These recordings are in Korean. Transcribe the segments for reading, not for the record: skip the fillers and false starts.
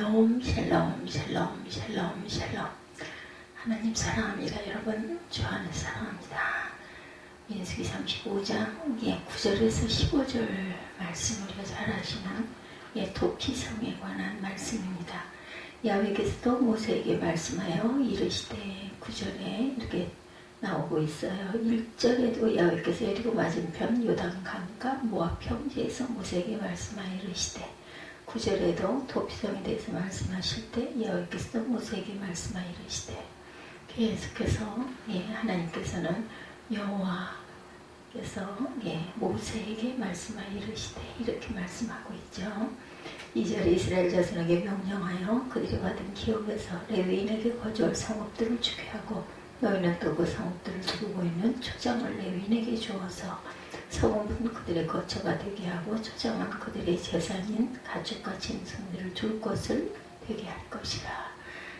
샬롬 샬롬 샬롬 샬롬 샬롬. 하나님 사랑합니다. 여러분 주 안에 사랑합니다. 민수기 35장 9절에서 15절 말씀 우리가 잘 아시는 도피성에 관한 말씀입니다. 야훼께서도 모세에게 말씀하여 이르시되 9절에 이렇게 나오고 있어요. 1절에도 야훼께서 여리고 맞은편 요단강가 모압 평지에서 모세에게 말씀하여 이르시되 9절에도 도피성에 대해서 말씀하실 때 야훼께서도 모세에게 말씀하여 이르시되 계속해서 하나님께서는 여호와께서 모세에게 말씀하여 이르시되 이렇게 말씀하고 있죠. 2절에 이스라엘 자손에게 명령하여 그들이 받은 기업에서 레위인에게 거주할 성읍들을 주게 하고 너희는 또 그 성읍들을 두르고 있는 초장을 레위인에게 주어서 성읍은 그들의 거처가 되게 하고 초장은 그들의 재산인 가축과 짐승들을 둘 곳을 되게 할 것이라.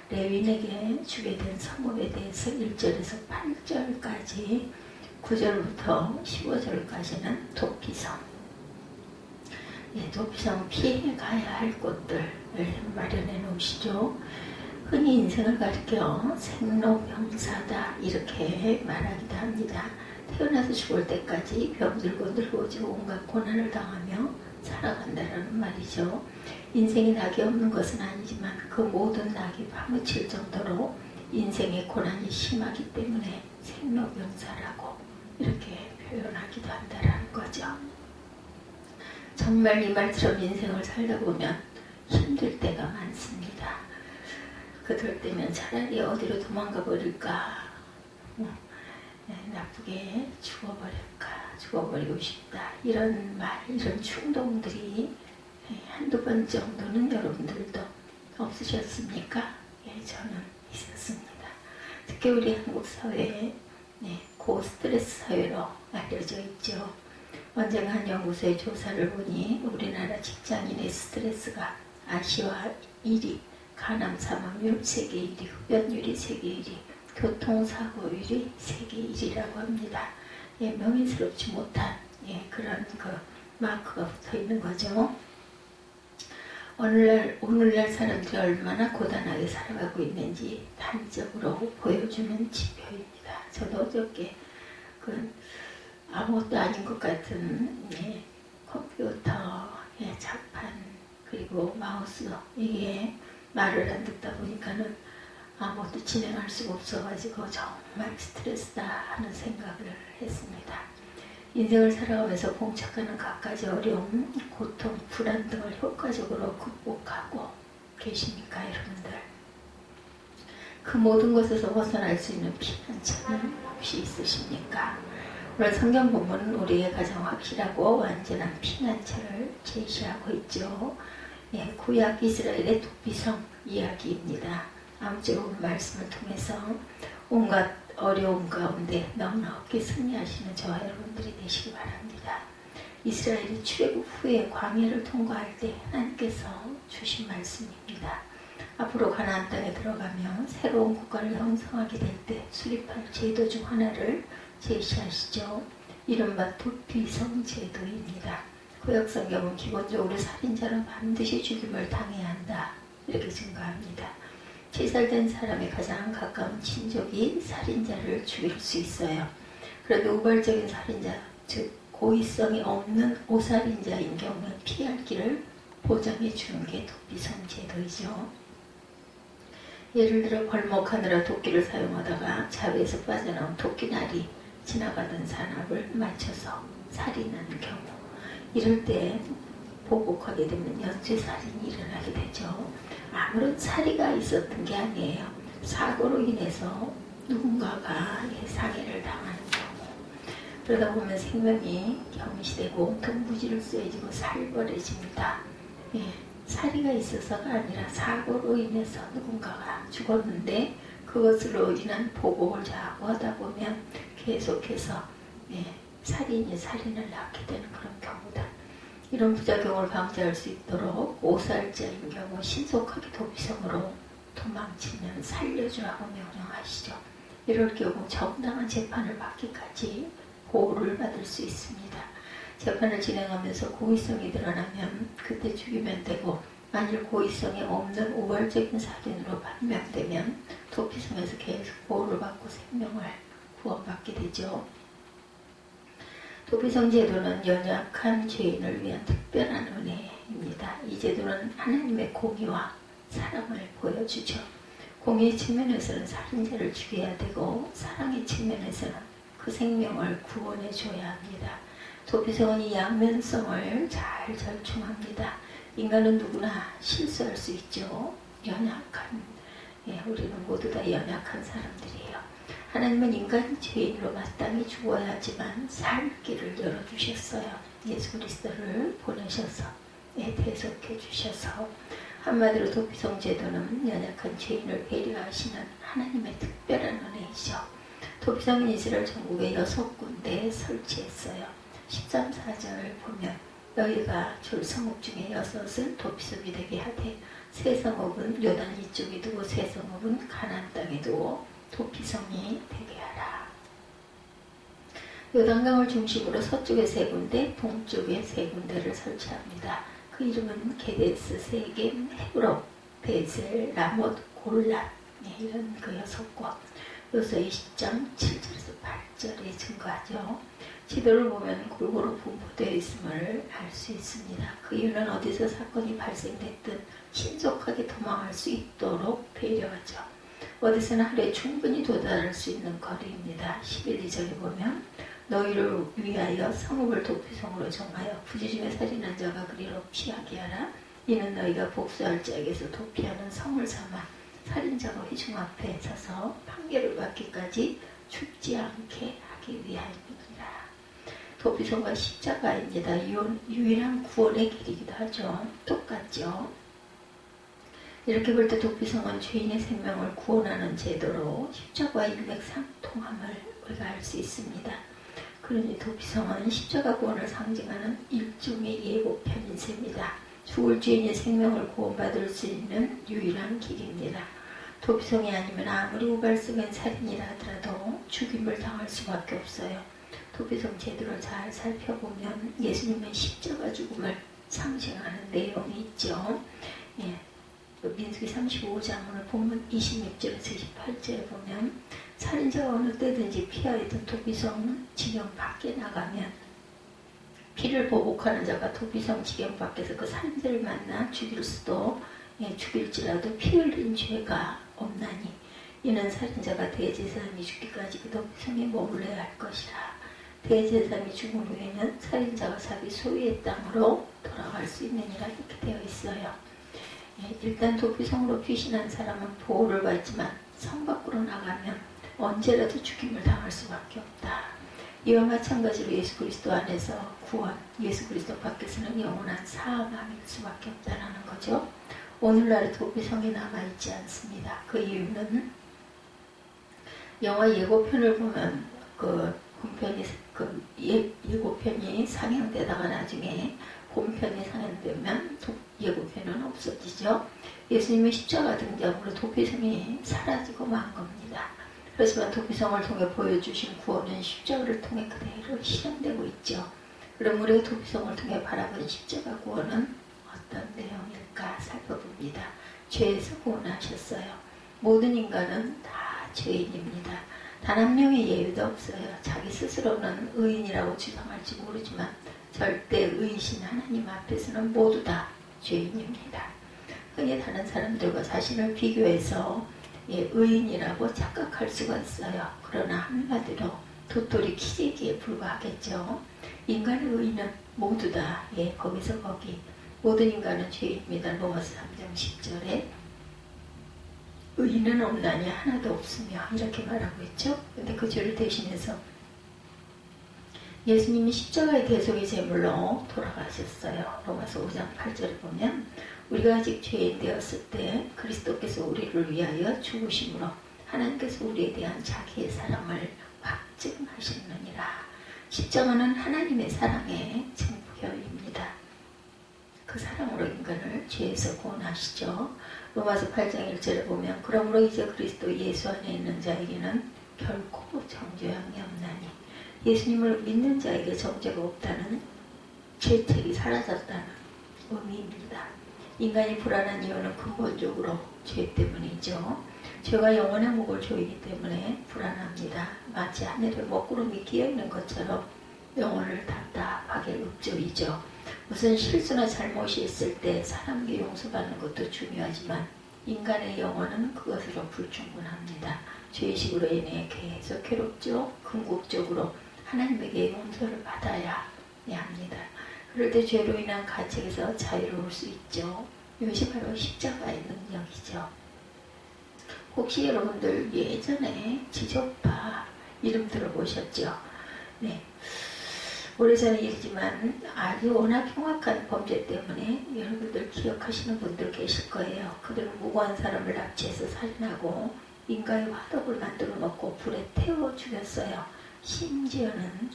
레위인에게 주게 된 성읍에 대해서 1절에서 8절까지 9절부터 15절까지는 도피성, 도피성 피해 가야 할 곳들을 마련해 놓으시죠. 흔히 인생을 가리켜 생로병사다 이렇게 말하기도 합니다. 태어나서 죽을 때까지 병들고 늙어지고 온갖 고난을 당하며 살아간다는 말이죠. 인생이 낙이 없는 것은 아니지만 그 모든 낙이 파묻힐 정도로 인생의 고난이 심하기 때문에 생로병사라고 이렇게 표현하기도 한다는 거죠. 정말 이 말처럼 인생을 살다 보면 힘들 때가 많습니다. 그럴 때면 차라리 어디로 도망가 버릴까, 나쁘게 죽어버리고 싶다, 이런 말, 이런 충동들이 한두 번 정도는 여러분들도 없으셨습니까? 저는 있었습니다. 특히 우리 한국 사회에 고스트레스 사회로 알려져 있죠. 언젠가 한 연구소의 조사를 보니 우리나라 직장인의 스트레스가 아시아 1위, 간암 사망률 세계 1위, 흡연율이 세계 1위, 교통사고율이 세계 1위라고 합니다. 명예스럽지 못한 그런 마크가 붙어 있는 거죠. 오늘날 사람들이 얼마나 고단하게 살아가고 있는지 단적으로 보여주는 지표입니다. 저도 어저께 아무것도 아닌 것 같은 컴퓨터, 자판, 그리고 마우스, 이게 말을 안 듣다 보니까는 아무것도 진행할 수가 없어가지고 정말 스트레스다 하는 생각을 했습니다. 인생을 살아가면서 봉착하는 갖가지 어려움, 고통, 불안 등을 효과적으로 극복하고 계십니까, 여러분들? 그 모든 것에서 벗어날 수 있는 피난처는 혹시 있으십니까? 오늘 성경 본문은 우리의 가장 확실하고 완전한 피난처를 제시하고 있죠. 구약 이스라엘의 도피성 이야기입니다. 아무쪼록 말씀을 통해서 온갖 어려움 가운데 넉넉히 승리하시는 저와 여러분들이 되시기 바랍니다. 이스라엘이 출애굽 후에 광야를 통과할 때 하나님께서 주신 말씀입니다. 앞으로 가나안 땅에 들어가면 새로운 국가를 형성하게 될 때 수립할 제도 중 하나를 제시하시죠. 이른바 도피성 제도입니다. 구약 성경은 기본적으로 살인자는 반드시 죽임을 당해야 한다 이렇게 증가합니다. 7살 된 사람의 가장 가까운 친족이 살인자를 죽일 수 있어요. 그런데 우발적인 살인자, 즉 고의성이 없는 오살인자인 경우는 피할 길을 보장해 주는 게 도피성 제도이죠. 예를 들어 벌목하느라 도끼를 사용하다가 자루에서 빠져나온 도끼날이 지나가던 사람을 맞춰서 살인하는 경우, 이럴 때 보복하게 되면 연쇄살인이 일어나게 되죠. 아무런 살해가 있었던 게 아니에요. 사고로 인해서 누군가가 상해를 당하는 경우, 그러다 보면 생명이 경시되고 온통 무지를 쏘여지고 살벌해집니다. 살해가 있어서가 아니라 사고로 인해서 누군가가 죽었는데 그것으로 인한 보복을 자꾸 하다 보면 계속해서 살인이 살인을 낳게 되는 그런 경우다. 이런 부작용을 방지할 수 있도록 오살자인 경우 신속하게 도피성으로 도망치면 살려주라고 명령하시죠. 이럴 경우 정당한 재판을 받기까지 보호를 받을 수 있습니다. 재판을 진행하면서 고의성이 드러나면 그때 죽이면 되고 만일 고의성이 없는 우월적인 살인으로 판명되면 도피성에서 계속 보호를 받고 생명을 구원받게 되죠. 도피성 제도는 연약한 죄인을 위한 특별한 은혜입니다. 이 제도는 하나님의 공의와 사랑을 보여주죠. 공의의 측면에서는 살인자를 죽여야 되고 사랑의 측면에서는 그 생명을 구원해 줘야 합니다. 도피성은 이 양면성을 잘 절충합니다. 인간은 누구나 실수할 수 있죠. 연약한, 우리는 모두 다 연약한 사람들이에요. 하나님은 인간 죄인으로 마땅히 죽어야 하지만 살 길을 열어주셨어요. 예수 그리스도를 보내셔서 대속해 주셔서. 한마디로 도피성 제도는 연약한 죄인을 배려하시는 하나님의 특별한 은혜이죠. 도피성은 이스라엘 전국에 6군데에 설치했어요. 13, 4절을 보면 너희가 줄 성읍 중에 6을 도피성이 되게 하되 세 성읍은 요단 이쪽에 두고 세 성읍은 가나안 땅에 두고 도피성이 되게 하라. 요단강을 중심으로 서쪽에 3군데, 동쪽에 3군데를 설치합니다. 그 이름은 게데스, 세겜, 헤브론, 베셀, 라못, 골란, 이런 그 6곳. 요서 20장 7절에서 8절에 증거하죠. 지도를 보면 골고루 분포되어 있음을 알 수 있습니다. 그 이유는 어디서 사건이 발생됐든 신속하게 도망할 수 있도록 배려하죠. 어디서나 하루에 충분히 도달할 수 있는 거리입니다. 11~2절에 보면 너희를 위하여 성읍을 도피성으로 정하여 부지중에 살인한 자가 그리로 피하게 하라. 이는 너희가 복수할 자에게서 도피하는 성을 삼아 살인자가 회중 앞에 서서 판결을 받기까지 죽지 않게 하기 위하여입니다. 도피성과 십자가입니다. 유일한 구원의 길이기도 하죠. 똑같죠. 이렇게 볼 때 도피성은 죄인의 생명을 구원하는 제도로 십자가와 일맥상통함을 우리가 알 수 있습니다. 그러니 도피성은 십자가 구원을 상징하는 일종의 예고편인 셈입니다. 죽을 죄인의 생명을 구원받을 수 있는 유일한 길입니다. 도피성이 아니면 아무리 우발적인 살인이라 하더라도 죽임을 당할 수밖에 없어요. 도피성 제도를 잘 살펴보면 예수님의 십자가 죽음을 상징하는 내용이 있죠. 민수기 35장을 본문 26절에서 28절에 보면 살인자가 어느 때든지 피하였던 도피성 지경 밖에 나가면 피를 보복하는 자가 도피성 지경 밖에서 그 살인자를 만나 죽일 수도 죽일지라도 피 흘린 죄가 없나니 이는 살인자가 대제사장이 죽기까지 그 도피성에 머물러야 할 것이라. 대제사장이 죽은 후에는 살인자가 자기 소유의 땅으로 돌아갈 수 있느니라 이렇게 되어 있어요. 일단 도피성으로 피신한 사람은 보호를 받지만 성 밖으로 나가면 언제라도 죽임을 당할 수밖에 없다. 이와 마찬가지로 예수 그리스도 안에서 구원, 예수 그리스도 밖에서는 영원한 사망일 수밖에 없다는 거죠. 오늘날의 도피성이 남아있지 않습니다. 그 이유는 영화 예고편을 보면 예고편이 상영되다가 나중에 본편이 상영되면 예고편은 없어지죠. 예수님의 십자가 등장으로 도피성이 사라지고 만 겁니다. 그렇지만 도피성을 통해 보여주신 구원은 십자가를 통해 그대로 실현되고 있죠. 그럼 우리가 도피성을 통해 바라본 십자가 구원은 어떤 내용일까 살펴봅니다. 죄에서 구원하셨어요. 모든 인간은 다 죄인입니다. 단 한 명의 예외도 없어요. 자기 스스로는 의인이라고 주장할지 모르지만 절대 의이신 하나님 앞에서는 모두 다 죄인입니다. 흔히 다른 사람들과 자신을 비교해서 의인이라고 착각할 수가 있어요. 그러나 한마디로 도토리 키재기에 불과하겠죠. 인간의 의인은 모두 다 거기서 거기 모든 인간은 죄인입니다. 로마서 3장 10절에 의인은 없나니 하나도 없으며 이렇게 말하고 있죠. 근데 그 죄를 대신해서 예수님이 십자가의 대속의 제물로 돌아가셨어요. 로마서 5장 8절에 보면 우리가 아직 죄인 되었을 때 그리스도께서 우리를 위하여 죽으심으로 하나님께서 우리에 대한 자기의 사랑을 확증하셨느니라. 십자가는 하나님의 사랑의 증표입니다. 그 사랑으로 인간을 죄에서 구원하시죠. 로마서 8장 1절에 보면 그러므로 이제 그리스도 예수 안에 있는 자에게는 결코 정죄함이 없나니 예수님을 믿는 자에게 정죄가 없다는 죄책이 사라졌다는 의미입니다. 인간이 불안한 이유는 근본적으로 죄 때문이죠. 죄가 영혼의 목을 조이기 때문에 불안합니다. 마치 하늘에 먹구름이 끼어있는 것처럼 영혼을 답답하게 읊조이죠. 무슨 실수나 잘못이 있을 때 사람에게 용서받는 것도 중요하지만 인간의 영혼은 그것으로 불충분합니다. 죄의식으로 인해 계속 괴롭죠. 궁극적으로 하나님에게 용서를 받아야 합니다. 그럴 때 죄로 인한 가책에서 자유로울 수 있죠. 이것이 바로 십자가의 능력이죠. 혹시 여러분들 예전에 지저파 이름 들어보셨죠? 네. 오래전에 일이지만 아주 워낙 흉악한 범죄 때문에 여러분들 기억하시는 분들 계실 거예요. 그들은 무고한 사람을 납치해서 살인하고 인간의 화덕을 만들어 놓고 불에 태워 죽였어요. 심지어는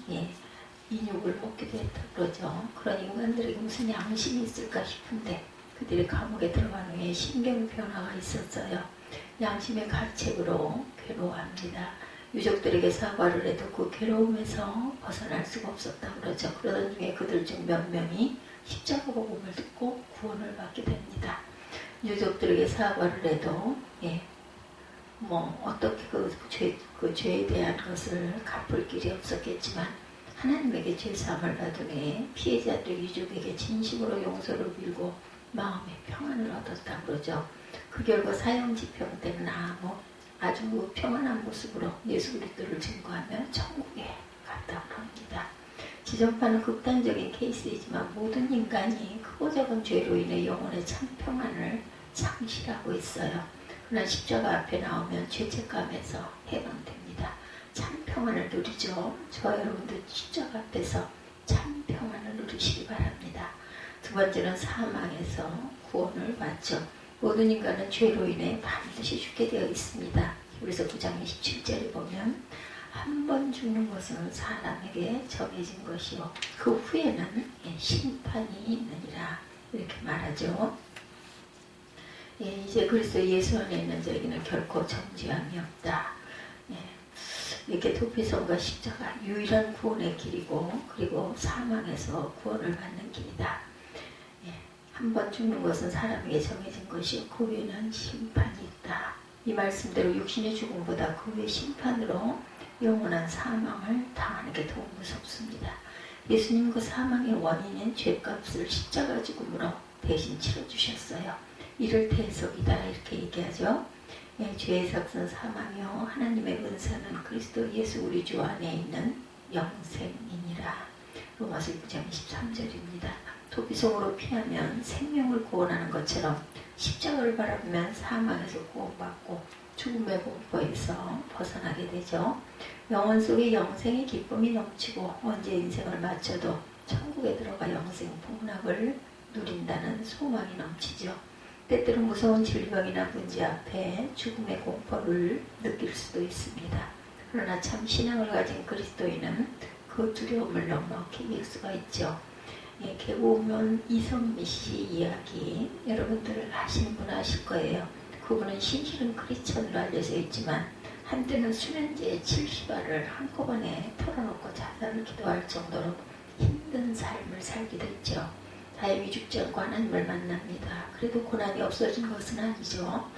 인육을 먹기도 했다고 그러죠. 그런 인간들에게 무슨 양심이 있을까 싶은데 그들이 감옥에 들어간 후에 신경 변화가 있었어요. 양심의 가책으로 괴로워합니다. 유족들에게 사과를 해도 그 괴로움에서 벗어날 수가 없었다고 그러죠. 그러던 중에 그들 중 몇 명이 십자가 복음을 듣고 구원을 받게 됩니다. 유족들에게 사과를 해도 어떻게 그 죄에 대한 것을 갚을 길이 없었겠지만 하나님에게 죄사함을 받은 후에 피해자들 유족에게 진심으로 용서를 빌고 마음의 평안을 얻었다고 그러죠. 그 결과 사형집행 때는 아주 평안한 모습으로 예수 그리스도를 증거하며 천국에 갔다고 합니다. 지정파는 극단적인 케이스이지만 모든 인간이 크고 작은 죄로 인해 영혼의 참 평안을 상실하고 있어요. 그러나 십자가 앞에 나오면 죄책감에서 해방됩니다. 참 평안을 누리죠. 저와 여러분들 십자가 앞에서 참 평안을 누리시기 바랍니다. 두 번째는 사망에서 구원을 받죠. 모든 인간은 죄로 인해 반드시 죽게 되어 있습니다. 그래서 9장 27절에 보면 한 번 죽는 것은 사람에게 정해진 것이요 그 후에는 심판이 있느니라 이렇게 말하죠. 이제 그리스도 예수 안에 있는 자에게는 결코 정죄함이 없다. 이렇게 도피성과 십자가 유일한 구원의 길이고 그리고 사망에서 구원을 받는 길이다. 한 번 죽는 것은 사람에게 정해진 것이요 그 후에는 심판이 있다. 이 말씀대로 육신의 죽음보다 그 후의 심판으로 영원한 사망을 당하는 게 더 무섭습니다. 예수님 그 사망의 원인인 죄값을 십자가 죽음으로 대신 치러주셨어요. 이를 대속이다 이렇게 얘기하죠. 죄의 삭은 사망이요 하나님의 은사는 그리스도 예수 우리 주 안에 있는 영생이니라. 로마서 9장 23절입니다. 도피성으로 피하면 생명을 구원하는 것처럼 십자가를 바라보면 사망에서 구원받고 죽음의 공포에서 벗어나게 되죠. 영혼 속에 영생의 기쁨이 넘치고 언제 인생을 마쳐도 천국에 들어가 영생 복락을 누린다는 소망이 넘치죠. 때때로 무서운 질병이나 문제 앞에 죽음의 공포를 느낄 수도 있습니다. 그러나 참 신앙을 가진 그리스도인은 그 두려움을 넉넉히 이길 수가 있죠. 개고우면 이성미 씨 이야기 여러분들 아시는 분 아실 거예요. 그분은 신실한 크리스천으로 알려져 있지만 한때는 수면제 70알을 한꺼번에 털어놓고 자살을 기도할 정도로 힘든 삶을 살기도 했죠. 다행히 죽지 않고 하나님을 만납니다. 그래도 고난이 없어진 것은 아니죠.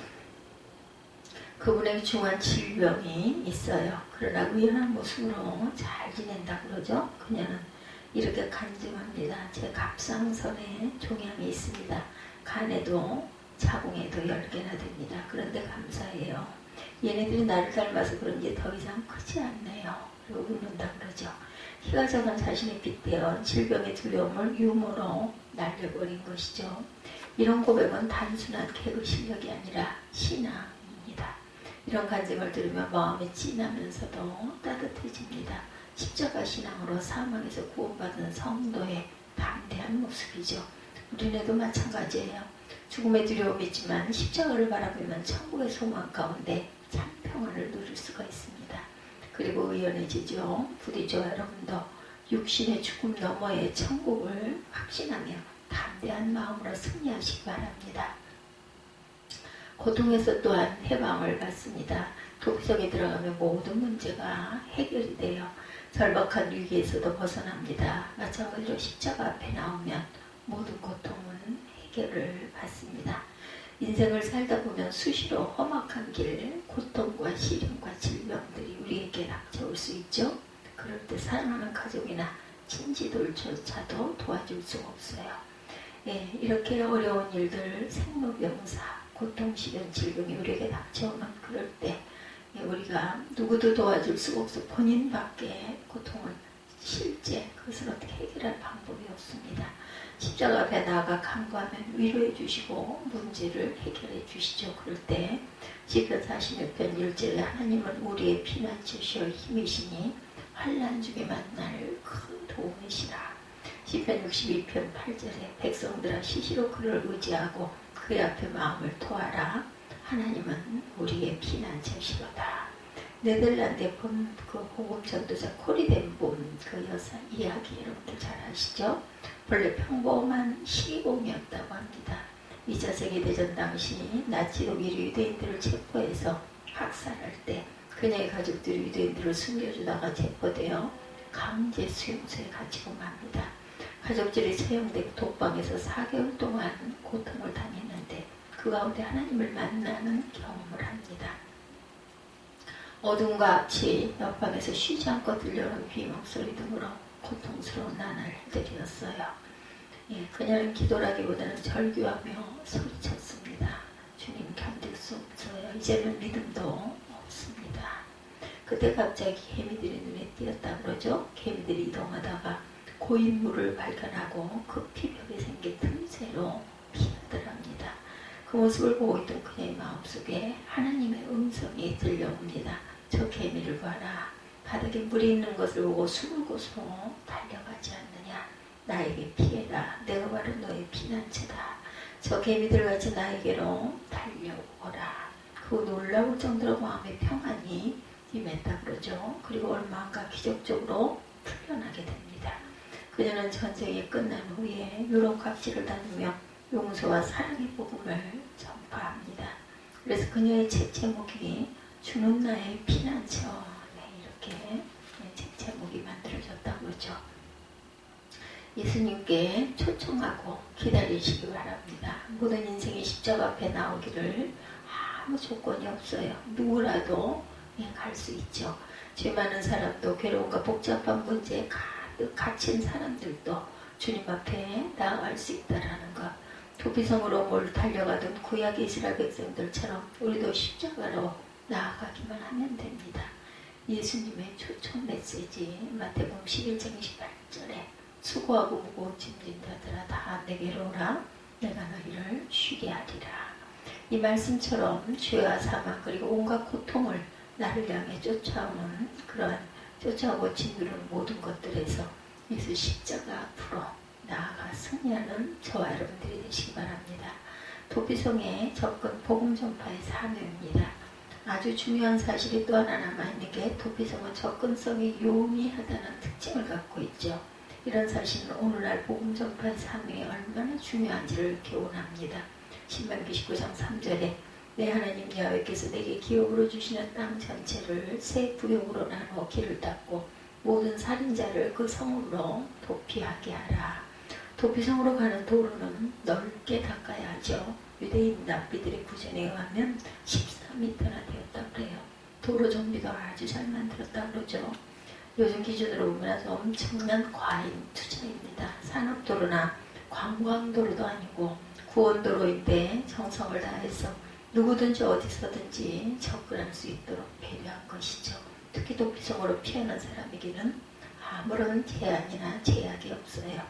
그분에게 중한 질병이 있어요. 그러나 의연한 모습으로 잘 지낸다고 그러죠. 그녀는 이렇게 간증합니다. 제 갑상선에 종양이 있습니다. 간에도 자궁에도 10개나 됩니다. 그런데 감사해요. 얘네들이 나를 닮아서 그런지 더 이상 크지 않네요. 그리고 웃는다 그러죠. 키가 작은 자신의 빗대어 질병의 두려움을 유머로 날려버린 것이죠. 이런 고백은 단순한 개그 실력이 아니라 신앙입니다. 이런 간증을 들으면 마음이 찐하면서도 따뜻해집니다. 십자가 신앙으로 사망에서 구원받은 성도의 담대한 모습이죠. 우리네도 마찬가지예요. 죽음의 두려움이 있지만 십자가를 바라보면 천국의 소망 가운데 참 평안을 누릴 수가 있습니다. 그리고 의연해지죠. 부디 저와 여러분도 육신의 죽음 너머의 천국을 확신하며 담대한 마음으로 승리하시기 바랍니다. 고통에서 또한 해방을 받습니다. 도피성에 들어가면 모든 문제가 해결이 돼요. 절박한 위기에서도 벗어납니다. 마찬가지로 십자가 앞에 나오면 모든 고통은 해결을 받습니다. 인생을 살다 보면 수시로 험악한 길, 고통과 시련과 질병들이 우리에게 닥쳐올 수 있죠. 그럴 때 사랑하는 가족이나 친지들조차도 도와줄 수가 없어요. 예, 이렇게 어려운 일들, 생로병사, 고통, 시련, 질병이 우리에게 닥쳐오면 그럴 때 우리가 누구도 도와줄 수가 없어 본인밖에 고통을 실제 그것을 어떻게 해결할 방법이 없습니다. 십자가 앞에 나아가 간구하면 위로해 주시고 문제를 해결해 주시죠. 그럴 때 시편 46편 1절에 하나님은 우리의 피난처시여 힘이시니 환난 중에 만날 큰 도움이시라. 시편 62편 8절에 백성들아 시시로 그를 의지하고 그의 앞에 마음을 토하라. 하나님은 우리의 피난처시로다. 네덜란드의 그 복음 전도자 코리덴본 그 여사 이야기 여러분들 잘 아시죠? 본래 평범한 시공이었다고 합니다. 2차 세계대전 당시 나치 독일이 유대인들을 체포해서 학살할 때 그녀의 가족들이 유대인들을 숨겨주다가 체포되어 강제 수용소에 갇히고 맙니다. 가족들이 채용된 독방에서 4개월 동안 고통을 당했는데 그 가운데 하나님을 만나는 경험을 합니다. 어둠과 같이 옆방에서 쉬지 않고 들려오는 비명소리 등으로 고통스러운 나날들이었어요. 예, 그녀는 기도라기보다는 절규하며 소리쳤습니다. 주님 견딜 수 없어요. 이제는 믿음도 없습니다. 그때 갑자기 개미들이 눈에 띄었다 그러죠. 개미들이 이동하다가 고인 물을 발견하고 그 피벽에 생긴 틈새로 피하더랍니다. 그 모습을 보고 있던 그녀의 마음속에 하나님의 음성이 들려옵니다. 저 개미를 봐라. 바닥에 물이 있는 것을 보고 숨을 곳으로 달려가지 않느냐. 나에게 피해라. 내가 바로 너의 피난처다. 저 개미들같이 나에게로 달려오거라. 그 놀라울 정도로 마음의 평안이 임했다 그러죠. 그리고 얼마인가 기적적으로 풀려나게 됩니다. 그녀는 전쟁이 끝난 후에 유럽 각지를 다니며 용서와 사랑의 복음을 전파합니다. 그래서 그녀의 책 제목이 주는 나의 피난처, 이렇게 책 제목이 만들어졌다고 그러죠. 예수님께 초청하고 기다리시기 바랍니다. 모든 인생이 십자가 앞에 나오기를 아무 조건이 없어요. 누구라도 갈 수 있죠. 죄 많은 사람도 괴로움과 복잡한 문제에 가득 갇힌 사람들도 주님 앞에 나아갈 수 있다는 것. 도피성으로 몰 달려가던 구약 이스라엘 백성들처럼 우리도 십자가로 나아가기만 하면 됩니다. 예수님의 초청 메시지 마태복음 11장 28절에 수고하고 무거운 짐진 자들아 다 내게로 오라 내가 너희를 쉬게 하리라. 이 말씀처럼 죄와 사망 그리고 온갖 고통을 나를 향해 쫓아오는 그러한 쫓아오고 짓누르는 모든 것들에서 예수 십자가 앞으로 나아가 승리하는 저와 여러분들이 되시기 바랍니다. 도피성에 접근 복음 전파의 사명입니다. 아주 중요한 사실이 또 하나 남아있는 게 도피성은 접근성이 용이하다는 특징을 갖고 있죠. 이런 사실은 오늘날 복음 전파의 사명이 얼마나 중요한지를 교훈합니다. 신명기 19장 3절에 내 하나님 여호와께서 내게 기업으로 주시는 땅 전체를 세 구역으로 나누어 길을 닦고 모든 살인자를 그 성으로 도피하게 하라. 도피성으로 가는 도로는 넓게 닦아야 하죠. 유대인 납비들의 구전에 의하면 14m나 되었다 그래요. 도로 정비도 아주 잘 만들었다 그러죠. 요즘 기준으로 보면 아주 엄청난 과잉 투자입니다. 산업도로나 관광도로도 아니고 구원도로인데 정성을 다해서 누구든지 어디서든지 접근할 수 있도록 배려한 것이죠. 특히 도피성으로 피하는 사람에게는 아무런 제한이나 제약이 없어요.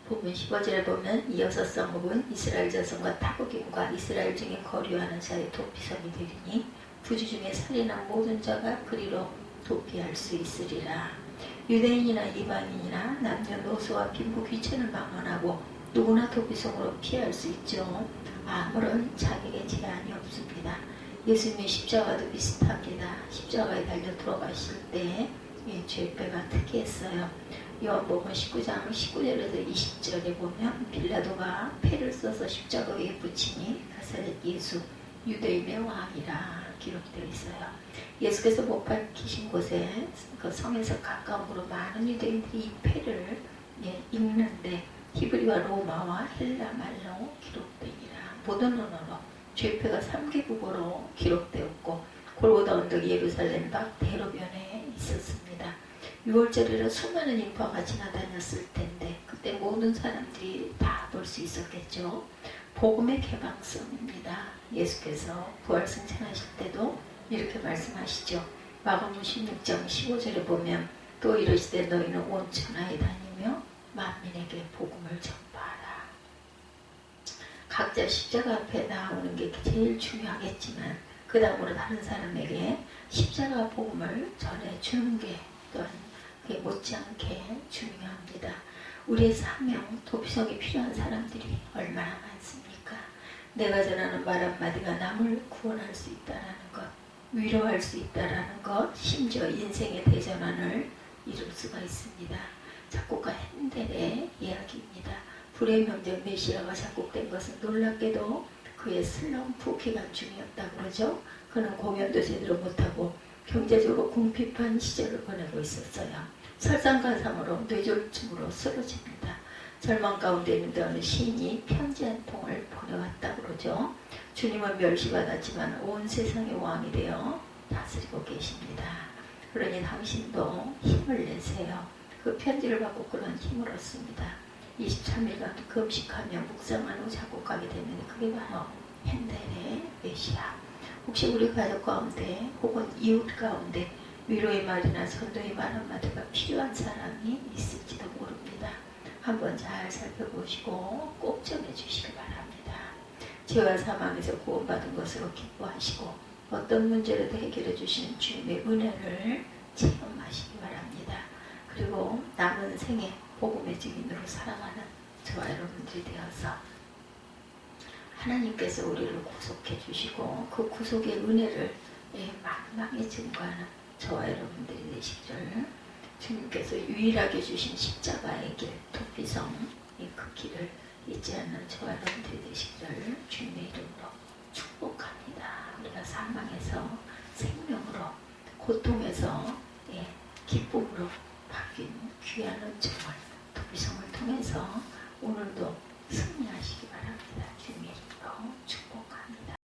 보면 15절에 보면 이 여섯 성읍은 이스라엘 자손과 타국인과 이스라엘 중에 거류하는 자의 도피성이 되리니 부지 중에 살인한 모든 자가 그리로 도피할 수 있으리라. 유대인이나 이방인이나 남녀노소와 빈부 귀천을 막론하고 누구나 도피성으로 피할 수 있죠. 아무런 자격의 제한이 없습니다. 예수님의 십자가도 비슷합니다. 십자가에 달려 들어가실 때 죄배가 특이했어요. 요한복음 19장 19절에서 20절에 보면 빌라도가 패를 써서 십자가 위에 붙이니 나사렛 예수 유대인의 왕이라 기록되어 있어요. 예수께서 못 박히신 곳에 그 성에서 가까운 곳으로 많은 유대인들이 이 패를 읽는데 히브리와 로마와 헬라 말로 기록되니라. 모든 언어로 죄표가 3개국어로 기록되었고 골고다 언덕 예루살렘 밖 대로변에 있었습니다. 6월절이라 수많은 인파가 지나다녔을 텐데 그때 모든 사람들이 다 볼 수 있었겠죠. 복음의 개방성입니다. 예수께서 부활 승천하실 때도 이렇게 말씀하시죠. 마가복음 16장 15절에 보면 또 이르시되 너희는 온 천하에 다니며 만민에게 복음을 전파하라. 각자 십자가 앞에 나오는 게 제일 중요하겠지만 그 다음으로 다른 사람에게 십자가 복음을 전해주는 게 또한 그게 못지않게 중요합니다. 우리의 사명, 도피성이 필요한 사람들이 얼마나 많습니까? 내가 전하는 말 한마디가 남을 구원할 수 있다는 것, 위로할 수 있다는 것, 심지어 인생의 대전환을 이룰 수가 있습니다. 작곡가 핸델의 이야기입니다. 불의 명작 메시아가 작곡된 것은 놀랍게도 그의 슬럼프 기간 중이었다고 그러죠. 그는 공연도 제대로 못하고 경제적으로 궁핍한 시절을 보내고 있었어요. 설상가상으로 뇌졸중으로 쓰러집니다. 절망 가운데 있는데 어느 시인이 편지 한 통을 보내왔다고 그러죠. 주님은 멸시받았지만 온 세상의 왕이 되어 다스리고 계십니다. 그러니 당신도 힘을 내세요. 그 편지를 받고 그런 힘을 얻습니다. 23일간 금식하며 묵상하고 작곡하게 되면 그게 바로 핸델의 메시아. 혹시 우리 가족 가운데 혹은 이웃 가운데 위로의 말이나 선도의 말 한마디가 필요한 사람이 있을지도 모릅니다. 한번 잘 살펴보시고 꼭 전해주시기 바랍니다. 죄와 사망에서 구원받은 것으로 기뻐하시고 어떤 문제라도 해결해 주시는 주님의 은혜를 체험하시기 바랍니다. 그리고 남은 생에 복음의 증인으로 살아가는 저와 여러분들이 되어서 하나님께서 우리를 구속해 주시고 그 구속의 은혜를 만방에 증거하는 저와 여러분들이 되시기를 주님께서 유일하게 주신 십자가의 길, 도피성 그 길을 잊지 않는 저와 여러분들이 되시기를 주님의 이름으로 축복합니다. 우리가 사망에서 생명으로, 고통에서 기쁨으로 바뀐 귀한 은총을 도피성을 통해서 오늘도 승리하시기 바랍니다. 주님의 이름으로 축복합니다.